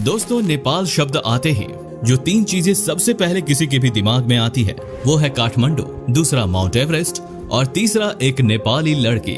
दोस्तों, नेपाल शब्द आते ही जो 3 चीजें सबसे पहले किसी के भी दिमाग में आती है वो है काठमांडू, दूसरा माउंट एवरेस्ट और तीसरा एक नेपाली लड़की।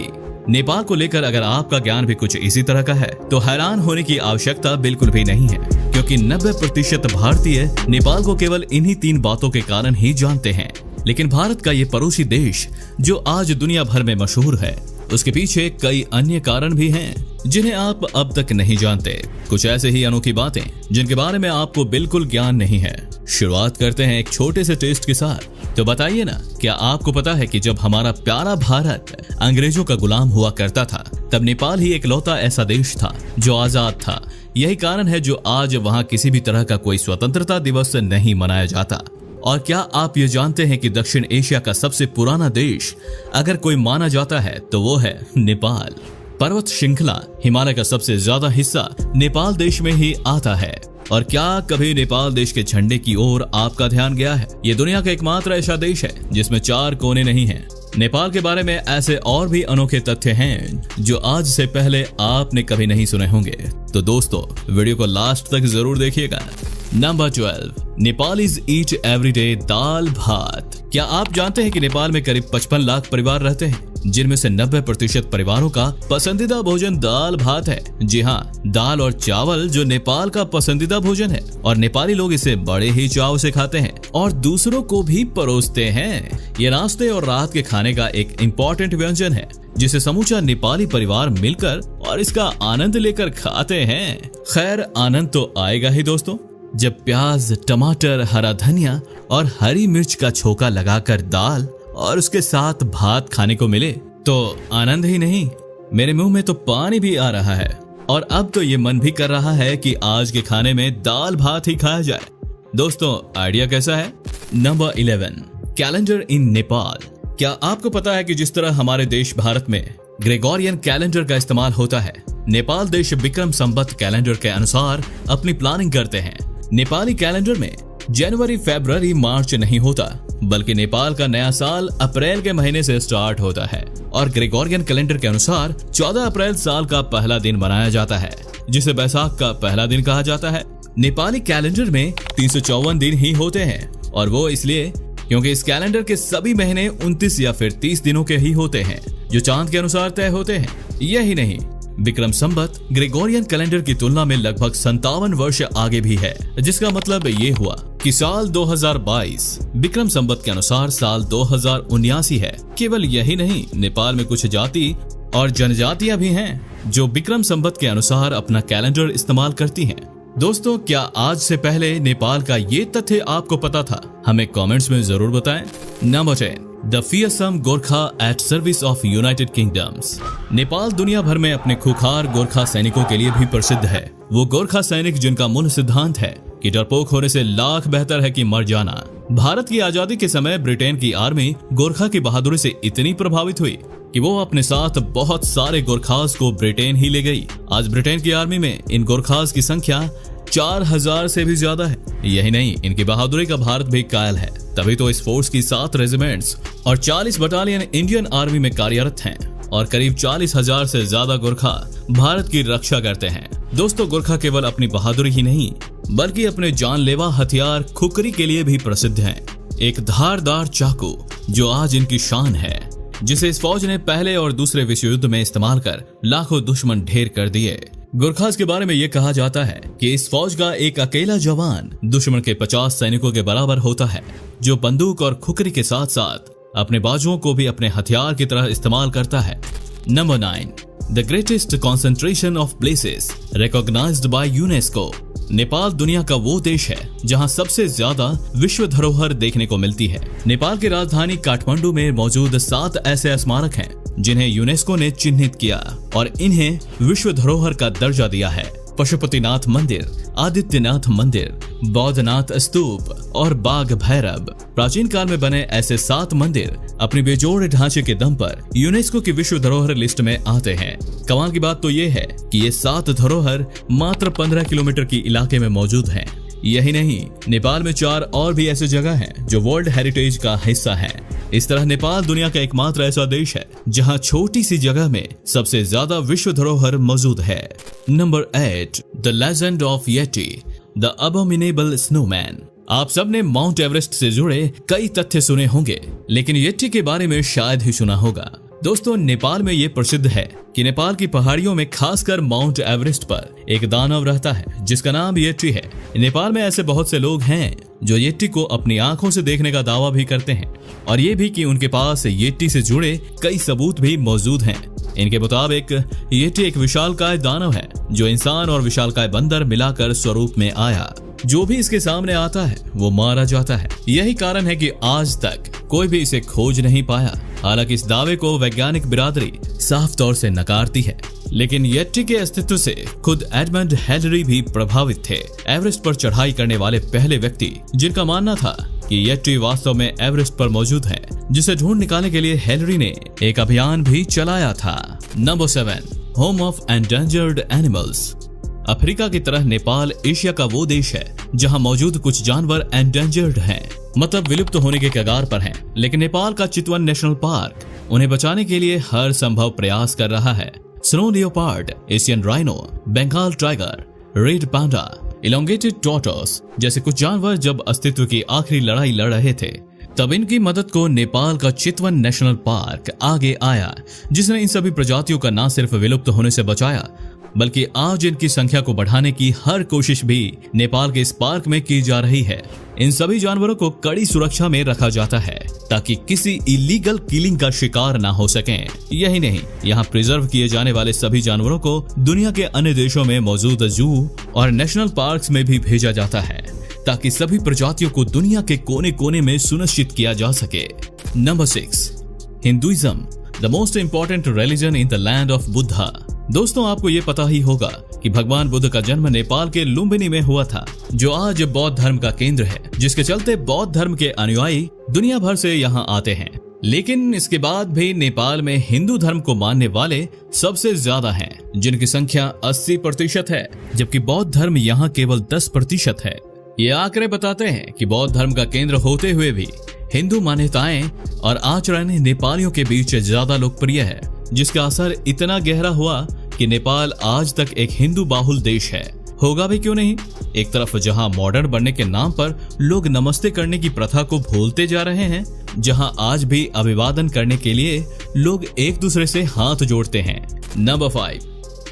नेपाल को लेकर अगर आपका ज्ञान भी कुछ इसी तरह का है तो हैरान होने की आवश्यकता बिल्कुल भी नहीं है, क्योंकि 90% भारतीय नेपाल को केवल इन्हीं 3 बातों के कारण ही जानते हैं। लेकिन भारत का ये पड़ोसी देश जो आज दुनिया भर में मशहूर है, उसके पीछे कई अन्य कारण भी हैं जिन्हें आप अब तक नहीं जानते। कुछ ऐसे ही अनोखी बातें जिनके बारे में आपको बिल्कुल ज्ञान नहीं है। शुरुआत करते हैं एक छोटे से टेस्ट के साथ। तो बताइए ना, क्या आपको पता है कि जब हमारा प्यारा भारत अंग्रेजों का गुलाम हुआ करता था, तब नेपाल ही इकलौता ऐसा देश था जो आजाद था। यही कारण है जो आज वहाँ किसी भी तरह का कोई स्वतंत्रता दिवस नहीं मनाया जाता। और क्या आप ये जानते हैं कि दक्षिण एशिया का सबसे पुराना देश अगर कोई माना जाता है तो वो है नेपाल। पर्वत श्रृंखला हिमालय का सबसे ज्यादा हिस्सा नेपाल देश में ही आता है। और क्या कभी नेपाल देश के झंडे की ओर आपका ध्यान गया है? ये दुनिया का एकमात्र ऐसा देश है जिसमें 4 कोने नहीं हैं। नेपाल के बारे में ऐसे और भी अनोखे तथ्य हैं जो आज से पहले आपने कभी नहीं सुने होंगे। तो दोस्तों, वीडियो को लास्ट तक जरूर देखिएगा। नंबर 12, नेपालीज ईट एवरीडे दाल भात। क्या आप जानते हैं कि नेपाल में करीब 55 लाख परिवार रहते हैं, जिनमें से 90% परिवारों का पसंदीदा भोजन दाल भात है। जी हाँ, दाल और चावल जो नेपाल का पसंदीदा भोजन है, और नेपाली लोग इसे बड़े ही चाव से खाते हैं और दूसरों को भी परोसते हैं। ये नाश्ते और रात के खाने का एक इम्पोर्टेंट व्यंजन है जिसे समूचा नेपाली परिवार मिलकर और इसका आनंद लेकर खाते हैं। खैर, आनंद तो आएगा ही दोस्तों, जब प्याज, टमाटर, हरा धनिया और हरी मिर्च का छोका लगाकर दाल और उसके साथ भात खाने को मिले तो आनंद ही नहीं, मेरे मुंह में तो पानी भी आ रहा है। और अब तो ये मन भी कर रहा है कि आज के खाने में दाल भात ही खाया जाए। दोस्तों, आइडिया कैसा है? Number 11, calendar in Nepal. क्या आपको पता है कि जिस तरह हमारे देश भारत में ग्रेगोरियन कैलेंडर का इस्तेमाल होता है, नेपाल देश विक्रम संवत कैलेंडर के अनुसार अपनी प्लानिंग करते हैं। नेपाली कैलेंडर में जनवरी, फरवरी, मार्च नहीं होता, बल्कि नेपाल का नया साल अप्रैल के महीने से स्टार्ट होता है। और ग्रेगोरियन कैलेंडर के अनुसार 14 अप्रैल साल का पहला दिन मनाया जाता है, जिसे बैसाख का पहला दिन कहा जाता है। नेपाली कैलेंडर में 354 दिन ही होते हैं, और वो इसलिए क्योंकि इस कैलेंडर के सभी महीने 29 या फिर 30 दिनों के ही होते हैं, जो चांद के अनुसार तय होते हैं। यही नहीं, विक्रम संवत ग्रेगोरियन कैलेंडर की तुलना में लगभग 57 वर्ष आगे भी है, जिसका मतलब ये हुआ कि साल 2022 विक्रम संवत के अनुसार साल 2079 है। केवल यही नहीं, नेपाल में कुछ जाति और जनजातियां भी हैं जो विक्रम संवत के अनुसार अपना कैलेंडर इस्तेमाल करती हैं। दोस्तों, क्या आज से पहले नेपाल का ये तथ्य आपको पता था? हमें कमेंट्स में जरूर बताएं। Number 10, the fearsome Gorkha at service of United Kingdom's. Nepal दुनिया भर में अपने खूंखार गोरखा सैनिकों के लिए भी प्रसिद्ध है। वो गोरखा सैनिक जिनका मूल सिद्धांत है कि डरपोक होने से लाख बेहतर है कि मर जाना। भारत की आजादी के समय ब्रिटेन की आर्मी गोरखा की बहादुरी से इतनी प्रभावित हुई कि वो अपने साथ बहुत सारे गोरखास को ब्रिटेन ही ले गई। आज ब्रिटेन की आर्मी में इन गोरखास की संख्या 4000 से भी ज्यादा है। यही नहीं, इनकी बहादुरी का भारत भी कायल है। तभी तो इस फोर्स की 7 रेजिमेंट्स और 40 बटालियन इंडियन आर्मी में कार्यरत हैं, और करीब 40,000 से ज्यादा गोरखा भारत की रक्षा करते हैं। दोस्तों, गोरखा केवल अपनी बहादुरी ही नहीं, बल्कि अपने जानलेवा हथियार खुकरी के लिए भी प्रसिद्ध हैं। एक धारदार चाकू जो आज इनकी शान है, जिसे इस फौज ने पहले और दूसरे विश्व युद्ध में इस्तेमाल कर लाखों दुश्मन ढेर कर दिए। गोरखास के बारे में ये कहा जाता है कि इस फौज का एक अकेला जवान दुश्मन के 50 सैनिकों के बराबर होता है, जो बंदूक और खुकरी के साथ साथ अपने बाजुओं को भी अपने हथियार की तरह इस्तेमाल करता है। Number 9, the greatest concentration of places recognised by UNESCO. Nepal दुनिया का वो देश है जहां सबसे ज्यादा विश्व धरोहर देखने को मिलती है। नेपाल की राजधानी काठमांडू में मौजूद 7 ऐसे स्मारक हैं जिन्हें यूनेस्को ने चिन्हित किया और इन्हें विश्व धरोहर का दर्जा दिया है। पशुपतिनाथ मंदिर, आदित्यनाथ मंदिर, बौद्धनाथ स्तूप और बाघ भैरव। प्राचीन काल में बने ऐसे 7 मंदिर अपने बेजोड़ ढांचे के दम पर यूनेस्को की विश्व धरोहर लिस्ट में आते हैं। कमाल की बात तो ये है कि ये 7 धरोहर मात्र 15 किलोमीटर की इलाके में मौजूद हैं। यही नहीं, नेपाल में 4 और भी ऐसी जगह हैं जो वर्ल्ड हेरिटेज का हिस्सा हैं। इस तरह नेपाल दुनिया का एकमात्र ऐसा देश है जहां छोटी सी जगह में सबसे ज्यादा विश्व धरोहर मौजूद है। Number 8, the legend of Yeti, the abominable snowman. आप सबने माउंट एवरेस्ट से जुड़े कई तथ्य सुने होंगे, लेकिन येटी के बारे में शायद ही सुना होगा। दोस्तों, नेपाल में ये प्रसिद्ध है कि नेपाल की पहाड़ियों में खासकर माउंट एवरेस्ट पर एक दानव रहता है जिसका नाम येटी है। नेपाल में ऐसे बहुत से लोग हैं जो येटी को अपनी आंखों से देखने का दावा भी करते हैं और ये भी कि उनके पास येटी से जुड़े कई सबूत भी मौजूद हैं। इनके मुताबिक येटी एक विशालकाय दानव है जो इंसान और विशालकाय बंदर मिलाकर स्वरूप में आया। जो भी इसके सामने आता है वो मारा जाता है। यही कारण है कि आज तक कोई भी इसे खोज नहीं पाया। हालांकि इस दावे को वैज्ञानिक बिरादरी साफ तौर से नकारती है, लेकिन येटी के अस्तित्व से खुद एडमंड हिलरी भी प्रभावित थे। एवरेस्ट पर चढ़ाई करने वाले पहले व्यक्ति जिनका मानना था कि येटी वास्तव में एवरेस्ट पर मौजूद है, जिसे ढूंढ निकालने के लिए हिलरी ने एक अभियान भी चलाया था। Number 7, home of endangered animals. Africa की तरह नेपाल एशिया का वो देश है जहां मौजूद कुछ जानवर एंडेंजर्ड हैं, मतलब विलुप्त होने के कगार पर हैं। लेकिन नेपाल का चितवन नेशनल पार्क उन्हें बचाने के लिए हर संभव प्रयास कर रहा है। Snow leopard, Asian rhino, Bengal tiger, red panda, elongated tortoise जैसे कुछ जानवर जब अस्तित्व की आखिरी लड़ाई लड़ रहे थे, तब इनकी मदद को नेपाल का चितवन नेशनल पार्क आगे आया, जिसने इन सभी प्रजातियों का न सिर्फ विलुप्त होने से बचाया, बल्कि आज इनकी संख्या को बढ़ाने की हर कोशिश भी नेपाल के इस पार्क में की जा रही है। इन सभी जानवरों को कड़ी सुरक्षा में रखा जाता है ताकि किसी इलीगल किलिंग का शिकार ना हो सकें। यही नहीं, यहाँ प्रिजर्व किए जाने वाले सभी जानवरों को दुनिया के अन्य देशों में मौजूद जू और नेशनल पार्क्स में भी भेजा जाता है ताकि सभी प्रजातियों को दुनिया के कोने कोने में सुनिश्चित किया जा सके। Number 6, Hinduism, the most important religion in the land of Buddha. दोस्तों, आपको ये पता ही होगा कि भगवान बुद्ध का जन्म नेपाल के लुम्बिनी में हुआ था, जो आज बौद्ध धर्म का केंद्र है, जिसके चलते बौद्ध धर्म के अनुयायी दुनिया भर से यहाँ आते हैं। लेकिन इसके बाद भी नेपाल में हिंदू धर्म को मानने वाले सबसे ज्यादा हैं, जिनकी संख्या 80% है, जबकि बौद्ध धर्म यहाँ केवल 10% है। ये आंकड़े बताते हैं कि बौद्ध धर्म का केंद्र होते हुए भी हिंदू मान्यताएं और आचरण नेपालियों के बीच ज्यादा लोकप्रिय है, जिसका असर इतना गहरा हुआ कि नेपाल आज तक एक हिंदू बाहुल देश है। होगा भी क्यों नहीं। एक तरफ जहां मॉडर्न बनने के नाम पर लोग नमस्ते करने की प्रथा को भूलते जा रहे हैं, जहां आज भी अभिवादन करने के लिए लोग एक दूसरे से हाथ जोड़ते हैं। Number 5,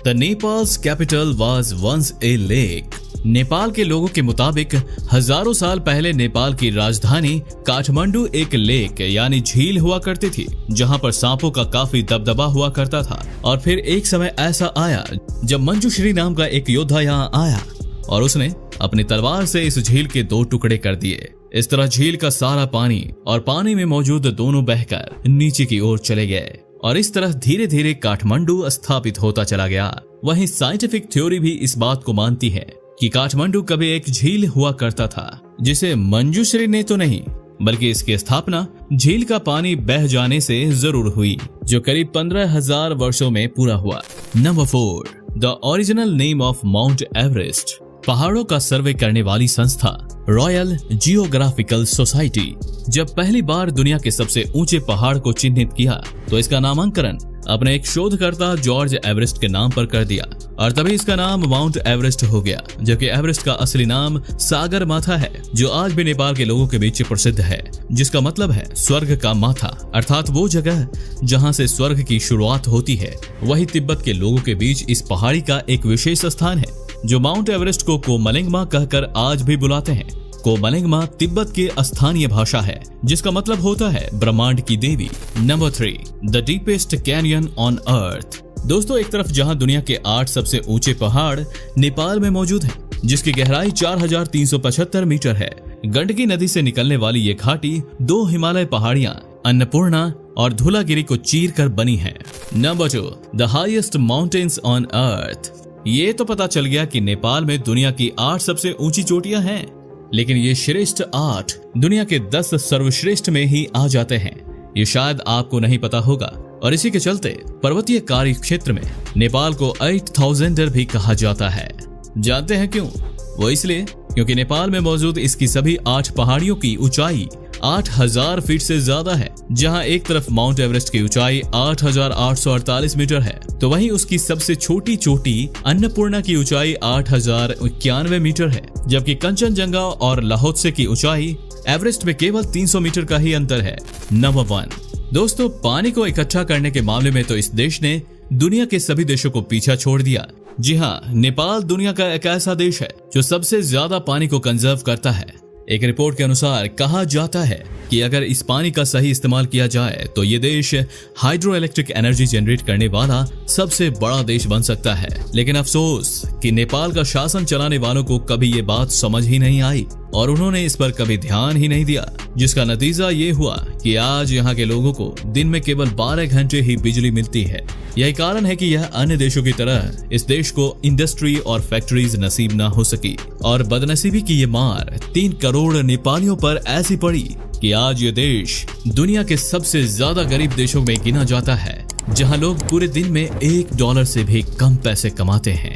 the Nepal's capital was once a lake. Nepal के लोगों के मुताबिक हजारों साल पहले नेपाल की राजधानी काठमांडू एक लेक यानी झील हुआ करती थी, जहां पर सांपों का काफी दबदबा हुआ करता था। और फिर एक समय ऐसा आया जब मंजूश्री नाम का एक योद्धा यहाँ आया और उसने अपनी तलवार से इस झील के 2 टुकड़े कर दिए। इस तरह झील का सारा पानी और पानी में मौजूद दोनों बहकर नीचे की ओर चले गए और इस तरह धीरे धीरे काठमांडू स्थापित होता चला गया। वहीं साइंटिफिक थ्योरी भी इस बात को मानती है कि काठमांडू कभी एक झील हुआ करता था, जिसे मंजूश्री ने तो नहीं बल्कि इसकी स्थापना झील का पानी बह जाने से जरूर हुई, जो करीब 15,000 वर्षों में पूरा हुआ। Number 4, the original name of mount Everest. पहाड़ों का सर्वे करने वाली संस्था रॉयल जियोग्राफिकल सोसाइटी जब पहली बार दुनिया के सबसे ऊंचे पहाड़ को चिन्हित किया तो इसका नामांकन अपने एक शोधकर्ता जॉर्ज एवरेस्ट के नाम पर कर दिया और तभी इसका नाम माउंट एवरेस्ट हो गया, जबकि एवरेस्ट का असली नाम सागर माथा है, जो आज भी नेपाल के लोगों के बीच प्रसिद्ध है, जिसका मतलब है स्वर्ग का माथा, अर्थात वो जगह जहां से स्वर्ग की शुरुआत होती है। वही तिब्बत के लोगों के बीच इस पहाड़ी का एक विशेष स्थान है, जो माउंट एवरेस्ट को कोमलिंगमा कहकर आज भी बुलाते हैं। कोमलिंगमा तिब्बत की स्थानीय भाषा है, जिसका मतलब होता है ब्रह्मांड की देवी। Number 3, the deepest canyon on earth. दोस्तों, एक तरफ जहां दुनिया के 8 सबसे ऊंचे पहाड़ नेपाल में मौजूद हैं, जिसकी गहराई 4,375 मीटर है। गंडकी नदी से निकलने वाली ये घाटी 2 हिमालय पहाड़ियां अन्नपूर्णा और धूलागिरी को चीर कर बनी है। Number 2, the highest mountains on earth. ये तो पता चल गया कि नेपाल में दुनिया की 8 सबसे ऊंची चोटियां हैं, लेकिन ये श्रेष्ठ 8 दुनिया के 10 सर्वश्रेष्ठ में ही आ जाते हैं। ये शायद आपको नहीं पता होगा और इसी के चलते पर्वतीय कार्य क्षेत्र में नेपाल को 8000 भी कहा जाता है। जानते हैं क्यों? वो इसलिए क्योंकि नेपाल में मौजूद इसकी सभी 8 पहाड़ियों की ऊंचाई 8000 फीट से ज्यादा है। जहां एक तरफ माउंट एवरेस्ट की ऊंचाई 8848 मीटर है, तो वहीं उसकी सबसे छोटी चोटी अन्नपूर्णा की ऊंचाई 8091 मीटर है। जबकि कंचनजंगा और लाहोत्से की ऊंचाई एवरेस्ट में केवल 300 मीटर का ही अंतर है। नंबर 1 दोस्तों, पानी को इकट्ठा करने के मामले में तो इस देश ने दुनिया के सभी देशों को पीछा छोड़ दिया। जी हाँ, नेपाल दुनिया का एक ऐसा देश है जो सबसे ज्यादा पानी को कंजर्व करता है। एक रिपोर्ट के अनुसार कहा जाता है कि अगर इस पानी का सही इस्तेमाल किया जाए तो ये देश हाइड्रो इलेक्ट्रिक एनर्जी जनरेट करने वाला सबसे बड़ा देश बन सकता है। लेकिन अफसोस कि नेपाल का शासन चलाने वालों को कभी ये बात समझ ही नहीं आई और उन्होंने इस पर कभी ध्यान ही नहीं दिया, जिसका नतीजा ये हुआ कि आज यहाँ के लोगों को दिन में केवल 12 घंटे ही बिजली मिलती है। यही कारण है कि यह अन्य देशों की तरह इस देश को इंडस्ट्री और फैक्ट्रीज नसीब ना हो सकी और बदनसीबी की ये मार 3 करोड़ नेपालियों पर ऐसी पड़ी कि आज ये देश दुनिया के सबसे ज्यादा गरीब देशों में गिना जाता है, जहां लोग पूरे दिन में $1 से भी कम पैसे कमाते हैं।